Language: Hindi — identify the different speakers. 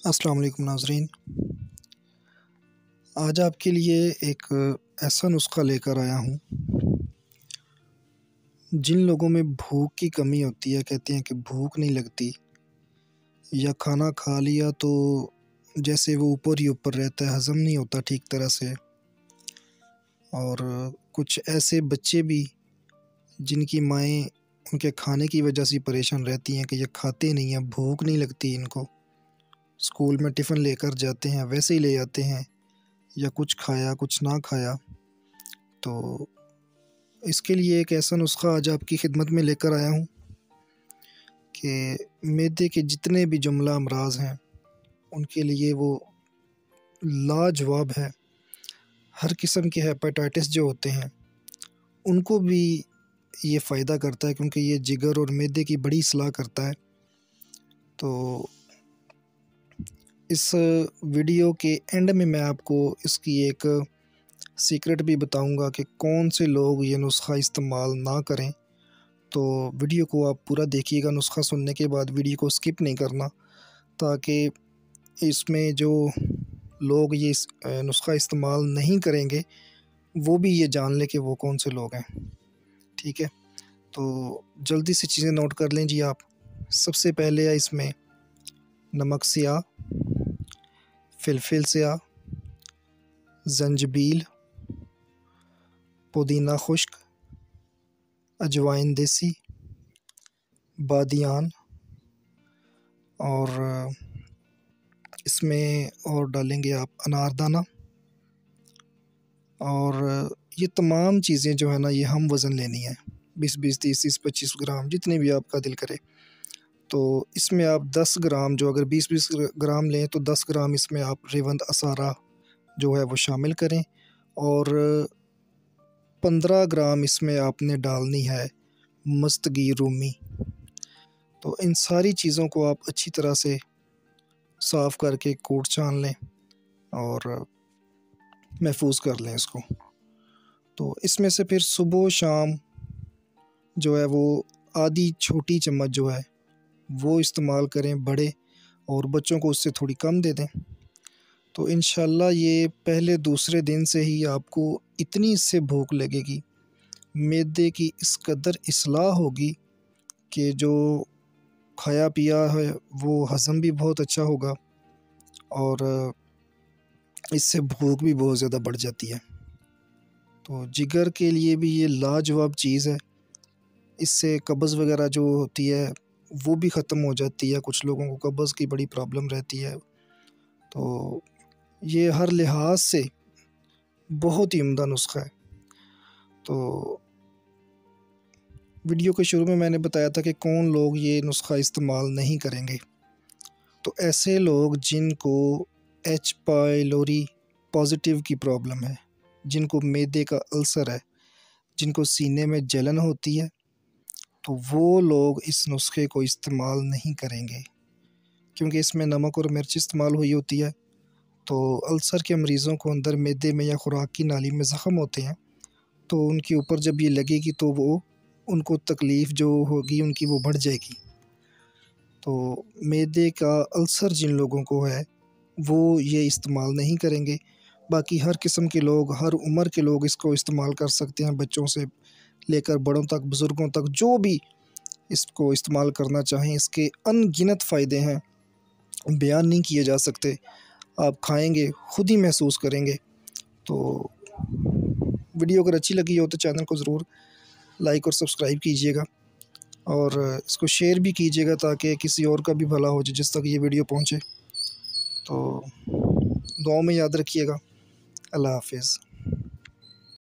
Speaker 1: अस्सलाम वालेकुम नाज़रीन। आज आपके लिए एक ऐसा नुस्ख़ा लेकर आया हूँ। जिन लोगों में भूख की कमी होती है, कहते हैं कि भूख नहीं लगती या खाना खा लिया तो जैसे वो ऊपर ही ऊपर रहता है, हज़म नहीं होता ठीक तरह से। और कुछ ऐसे बच्चे भी जिनकी माएँ उनके खाने की वजह से परेशान रहती हैं कि ये खाते नहीं हैं, भूख नहीं लगती इनको। स्कूल में टिफ़िन लेकर जाते हैं, वैसे ही ले जाते हैं या कुछ खाया, कुछ ना खाया। तो इसके लिए एक ऐसा नुस्ख़ा आज आपकी खिदमत में लेकर आया हूँ कि मैदे के जितने भी जुमला अमराज़ हैं, उनके लिए वो लाजवाब है। हर किस्म के हेपेटाइटिस जो होते हैं, उनको भी ये फ़ायदा करता है क्योंकि ये जिगर और मैदे की बड़ी इस्लाह करता है। तो इस वीडियो के एंड में मैं आपको इसकी एक सीक्रेट भी बताऊंगा कि कौन से लोग ये नुस्ख़ा इस्तेमाल ना करें। तो वीडियो को आप पूरा देखिएगा। नुस्ख़ा सुनने के बाद वीडियो को स्किप नहीं करना, ताकि इसमें जो लोग ये नुस्ख़ा इस्तेमाल नहीं करेंगे वो भी ये जान लें कि वो कौन से लोग हैं। ठीक है, तो जल्दी से चीज़ें नोट कर लें जी आप। सबसे पहले है इसमें नमक स्याह, फिलफिल स्याह, ज़ंजबील, पुदीना खुश्क, अजवाइन देसी, बादियान, और इसमें और डालेंगे आप अनारदाना। और ये तमाम चीज़ें जो है ना, ये हम वज़न लेनी है 20-20, 30-30, 25 ग्राम, जितनी भी आपका दिल करे। तो इसमें आप 10 ग्राम, जो अगर 20-20 ग्राम लें तो 10 ग्राम इसमें आप रेवंद असारा जो है वो शामिल करें। और 15 ग्राम इसमें आपने डालनी है मस्तगी रूमी। तो इन सारी चीज़ों को आप अच्छी तरह से साफ़ करके कूट छान लें और महफूज कर लें इसको। तो इसमें से फिर सुबह शाम जो है वो आधी छोटी चम्मच जो है वो इस्तेमाल करें, बड़े, और बच्चों को उससे थोड़ी कम दे दें। तो इंशाल्लाह ये पहले दूसरे दिन से ही आपको इतनी इससे भूख लगेगी, मैदे की इस कदर इस्लाह होगी कि जो खाया पिया है वो हज़म भी बहुत अच्छा होगा और इससे भूख भी बहुत ज़्यादा बढ़ जाती है। तो जिगर के लिए भी ये लाजवाब चीज़ है। इससे कब्ज़ वगैरह जो होती है वो भी ख़त्म हो जाती है। कुछ लोगों को कब्ज़ की बड़ी प्रॉब्लम रहती है। तो ये हर लिहाज से बहुत ही उम्दा नुस्ख़ा है। तो वीडियो के शुरू में मैंने बताया था कि कौन लोग ये नुस्ख़ा इस्तेमाल नहीं करेंगे। तो ऐसे लोग जिनको एच पाइलोरी पॉजिटिव की प्रॉब्लम है, जिनको मैदे का अल्सर है, जिनको सीने में जलन होती है, तो वो लोग इस नुस्खे को इस्तेमाल नहीं करेंगे क्योंकि इसमें नमक और मिर्च इस्तेमाल हुई होती है। तो अल्सर के मरीज़ों को अंदर मैदे में या खुराक की नाली में ज़ख़म होते हैं, तो उनके ऊपर जब ये लगेगी तो वो उनको तकलीफ़ जो होगी उनकी वो बढ़ जाएगी। तो मैदे का अल्सर जिन लोगों को है वो ये इस्तेमाल नहीं करेंगे। बाकी हर किस्म के लोग, हर उम्र के लोग इसको इस्तेमाल कर सकते हैं, बच्चों से लेकर बड़ों तक, बुज़ुर्गों तक, जो भी इसको इस्तेमाल करना चाहें। इसके अनगिनत फ़ायदे हैं, बयान नहीं किए जा सकते। आप खाएंगे खुद ही महसूस करेंगे। तो वीडियो अगर अच्छी लगी हो तो चैनल को ज़रूर लाइक और सब्सक्राइब कीजिएगा और इसको शेयर भी कीजिएगा ताकि किसी और का भी भला हो जाए जिस तक ये वीडियो पहुँचे। तो दुआओं में याद रखिएगा। अल्लाह हाफ़िज़।